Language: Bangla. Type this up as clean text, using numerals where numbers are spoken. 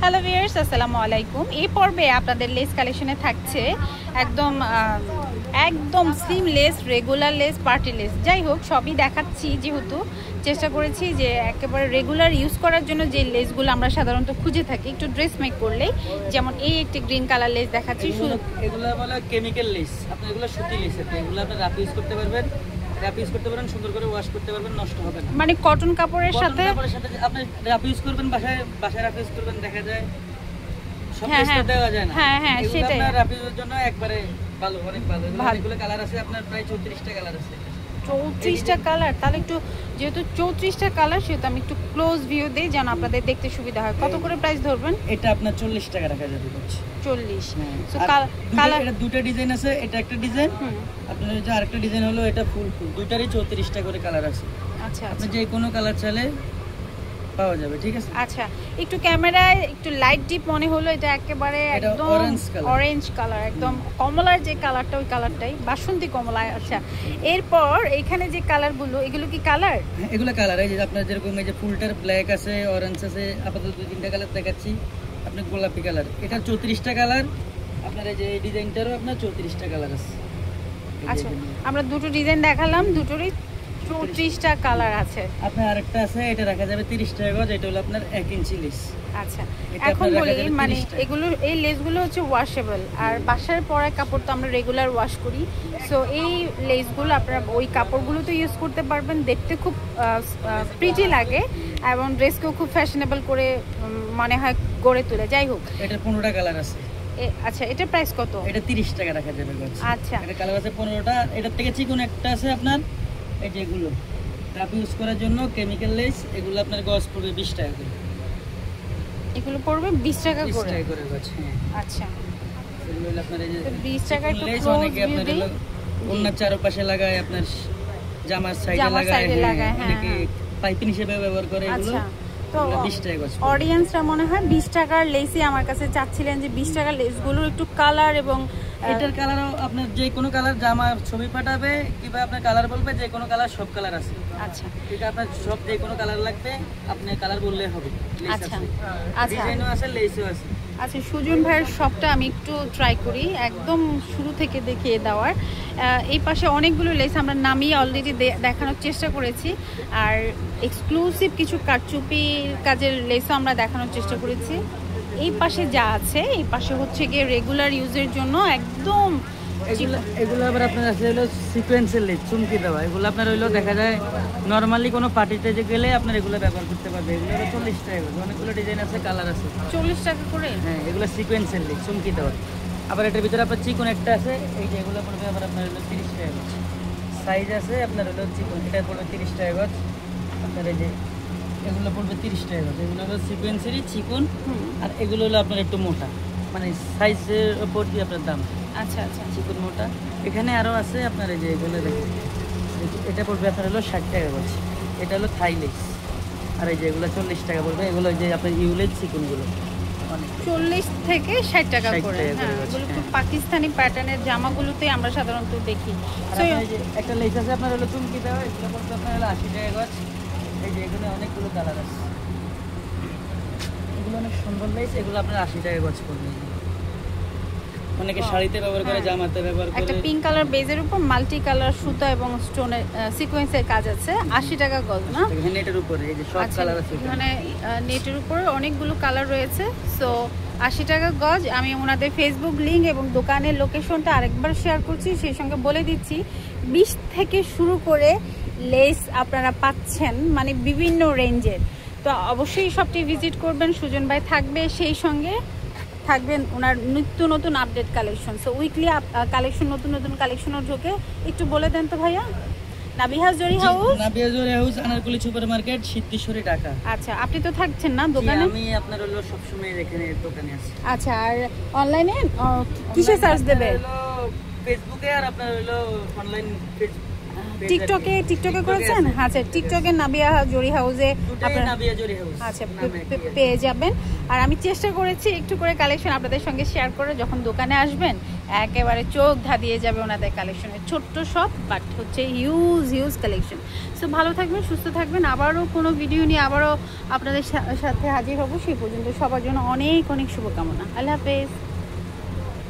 হ্যালো ভিউয়ার্স, আসসালামু আলাইকুম। এই পর্বে আপনাদের লেস কালেকশনে থাকছে একদম একদম slim less, regular less, party less, যাই হোক সবই দেখাচ্ছি। যেহেতু চেষ্টা করেছি যে একেবারে রেগুলার ইউজ করার জন্য যে লেসগুলো আমরা সাধারণত খুঁজে থাকি একটু ড্রেস মেক করলেই, যেমন এই একটি গ্রিন কালার লেস দেখাচ্ছি। এগুলো বলে কেমিক্যাল লেস, আপনি এগুলো সুতি লেস, এগুলো আপনি রাফ ইউজ করতে পারবেন, রাফ ইউজ করতে পারেন, সুন্দর করে ওয়াশ করতে পারবেন, নষ্ট হবে না। মানে কটন কাপড়ের সাথে আপনি রাফ ইউজ করবেন, বাসায় রাফ ইউজ করবেন, দেখা যায় সব লেসটা দেওয়া যায় না। হ্যাঁ সেটাই, আপনার রাফ ইউজের জন্য একবারে ভালো, অনেক ভালো। এগুলো কালার আছে আপনার প্রায় 34টা কালার আছে। 34টা কালার, তাহলে একটু যেহেতু 34টা কালার সেহেতু আমি একটু ক্লোজ ভিউ দিই যেন আপনাদের দেখতে সুবিধা হয়। কত করে প্রাইস ধরবেন? এটা আপনার 40 টাকা রাখা যাবে। 40। সো কালার এটা দুটো ডিজাইন আছে, এটা একটা ডিজাইন, আপনার যে আরেকটা ডিজাইন হলো এটা ফুল দুটারই 34টা করে কালার আছে। আচ্ছা, আপনি যে কোনো কালার চাইলে পাওয়া যাবে, ঠিক আছে। আচ্ছা, একটু ক্যামেরায় একটু লাইট ডিপ মনে হলো, এটা একেবারে একদম অরেঞ্জ কালার, একদম কমলার যে কালারটা ওই কালারটাই, বাসন্তী কমলা। আচ্ছা, এরপর এখানে যে কালারগুলো, এগুলো কি কালার? এগুলো কালার, এই যে আপনার যেরকম এই যে ফুলটার ব্ল্যাক আছে, অরেঞ্জ আছে, আপাতত 2-3টা কালার দেখাচ্ছি। আপনার গোলাপি কালার, এটা 34টা কালার। আপনার এই যে এই ডিজাইনটারও আপনার 34টা কালার আছে। আচ্ছা, আমরা দুটো ডিজাইন দেখালাম, দুটোরই 34টা কালার আছে। আপনার আরেকটা আছে, এটা রাখা যাবে 30 টাকা গজ, এটা হলো আপনার 1 ইঞ্চি লেস। আচ্ছা, এখন বলি মানে এগুলো, এই লেসগুলো হচ্ছে ওয়াশেবল, আর বাসার পরা কাপড় তো আমরা রেগুলার ওয়াশ করি। সো এই লেসগুলো আপনারা ওই কাপড়গুলো তো ইউজ করতে পারবেন, দেখতে খুব প্রিটি লাগে এবং ড্রেসকেও খুব ফ্যাশনেবল করে মনে হয় গড়ে তোলে। যাই হোক, এটা 15টা কালার আছে। আচ্ছা, এটার প্রাইস কত? এটা 30 টাকা রাখা যাবে গজ। আচ্ছা, এটা কালার আছে 15টা। এটার থেকে চিকন একটা আছে আপনার, এই যে এগুলো রাফ ইউজ করার জন্য কেমিক্যাল লেস, এগুলো আপনার গজ পড়বে 20 টাকা করে। এগুলো পড়বে 20 টাকা করে গজ। হ্যাঁ, আচ্ছা, এগুলো আপনার এই যে 20 টাকা একটু লেস, ক্লোজ অনেকে আপনার ভিউ ওন্নার চারপাশে লাগায়, আপনার জামার সাইডে লাগায়, অনেকে পাইপিং হিসেবে ব্যবহার করে। এগুলো তো 20 টাকা গজ। অডিয়েন্সরা মনে হয় 20 টাকার লেসই আমার কাছে চাচ্ছিলেন, যে 20 টাকার লেসগুলোর একটু কালার এবং এটার কালারও আপনার যে কোনো কালার জামা ছবি পাঠাবে কিংবা আপনার কালার বলবে, যে কোনো কালার, সব কালার আছে। আচ্ছা, ঠিক আছে, আপনার সব যে কোনো কালার লাগবে আপনি কালার বললে হবে। আচ্ছা, ডিজাইনও আছে, লেসও আছে। আচ্ছা, সুজন ভাইয়ের শপটা আমি একটু ট্রাই করি একদম শুরু থেকে দেখিয়ে দেওয়ার। এই পাশে অনেকগুলো লেস আমরা নামিয়ে অলরেডি দেখানোর চেষ্টা করেছি, আর এক্সক্লুসিভ কিছু কারচুপির কাজের লেসও আমরা দেখানোর চেষ্টা করেছি। এই পাশে যা আছে, এই পাশে হচ্ছে গিয়ে রেগুলার ইউজের জন্য একদম এগুলো আবার আপনার আছে হলো সিকোয়েন্সের লেস, চুমকি দেওয়া। এগুলো আপনার হইলো দেখা যায় নর্মালি কোনো পার্টিতে যে গেলে আপনার এগুলো ব্যবহার করতে পারবে। এগুলো 40 টাকা করে, অনেকগুলো ডিজাইন আছে, কালার আছে। 40 টাকা করে? হ্যাঁ, এগুলো সিকোয়েন্সের লেস, চুমকি দেওয়া। আবার এটার ভিতরে আপনার চিকন একটা আছে, এই যে এগুলো পড়বে আবার আপনার হলো 30 টাকা গজ। সাইজ আছে আপনার হলো চিকন, এটা পড়বে 30 টাকা গজ। আপনার এই যে এগুলো পড়বে 30 টাকা গজ। এগুলো হলো সিকোয়েন্সেরই চিকন, আর এগুলো হলো আপনার একটু মোটা, মানে সাইজের ওপর দিয়ে আপনার দাম। আচ্ছা আচ্ছা, চিকন মোটা। এখানে আরও আছে আপনার এই যে এগুলো দেখুন, এটা পড়বে আপনার হলো 60 টাকা গজ। এটা হলো থাই লেস, আর এই যে এগুলো 40 টাকা পড়বে। এগুলো যে আপনার ইউলেজ চিকনগুলো 40 থেকে 60 টাকা করে। হ্যাঁ, এগুলো একটু পাকিস্তানি প্যাটার্নের জামাগুলোতে আমরা সাধারণত দেখি। একটা লেস আছে আপনার হলো চুমকি দেওয়া, এগুলো পড়বে আপনার হলো 80 টাকা গজ। এই যে এগুলো অনেকগুলো কালার আছে, এগুলো অনেক সুন্দর লেস, এগুলো আপনার 80 টাকা গজ পড়বে। অনেকে শাড়িতে ব্যবহার করে, জামাতে ব্যবহার করে। একটা পিঙ্ক কালার বেজের উপর মাল্টি কালার সুতা এবং স্টোনের সিকোয়েন্সের কাজ আছে, 80 টাকা গজ না? নেটের উপরে এই যে সব কালার আছে, মানে নেটের উপরে অনেকগুলো কালার রয়েছে। সো 80 টাকা গজ। আমি ওনাদের ফেসবুক লিংক এবং দোকানের লোকেশনটা আরেকবার শেয়ার করছি, সেই সঙ্গে বলে দিচ্ছি 20 থেকে শুরু করে লেস আপনারা পাচ্ছেন, মানে বিভিন্ন রেঞ্জের। তো অবশ্যই শপটি ভিজিট করবেন, সুজন ভাই থাকবে, সেই সঙ্গে থাকবেন ওনার নিত্য নতুন update collection. So weekly collection, নতুন নতুন কালেকশনও ঢোকে। একটু বলে দেন তো ভাইয়া। Nabiha Zari house, Anarkali super market, Siddheswari, Dhaka. আচ্ছা, আপনি তো থাকছেন না দোকানে? আমি আপনার হলো সবসময় এখানে দোকানে আছি। আচ্ছা, আর অনলাইনে কিসে সার্চ দেবে? ফেসবুকে, আর আপনার হলো অনলাইন টিকটকে করেছেন? আচ্ছা, টিকটকে নাবিয়া জরি হাউসে আপনারা নাবিয়া জরি হাউস আচ্ছা পেয়ে যাবেন। আর আমি চেষ্টা করেছি একটু করে কালেকশন আপনাদের সঙ্গে শেয়ার করে, যখন দোকানে আসবেন একেবারে চোখ ধাঁধিয়ে যাবে ওনাদের কালেকশনের। ছোট্ট সব বাট হচ্ছে হিউজ কালেকশন। সো ভালো থাকবেন, সুস্থ থাকবেন, আবারও কোনো ভিডিও নিয়ে আবারও আপনাদের সাথে হাজির হব। সেই পর্যন্ত সবার জন্য অনেক শুভকামনা। আল্লাহ হাফেজ।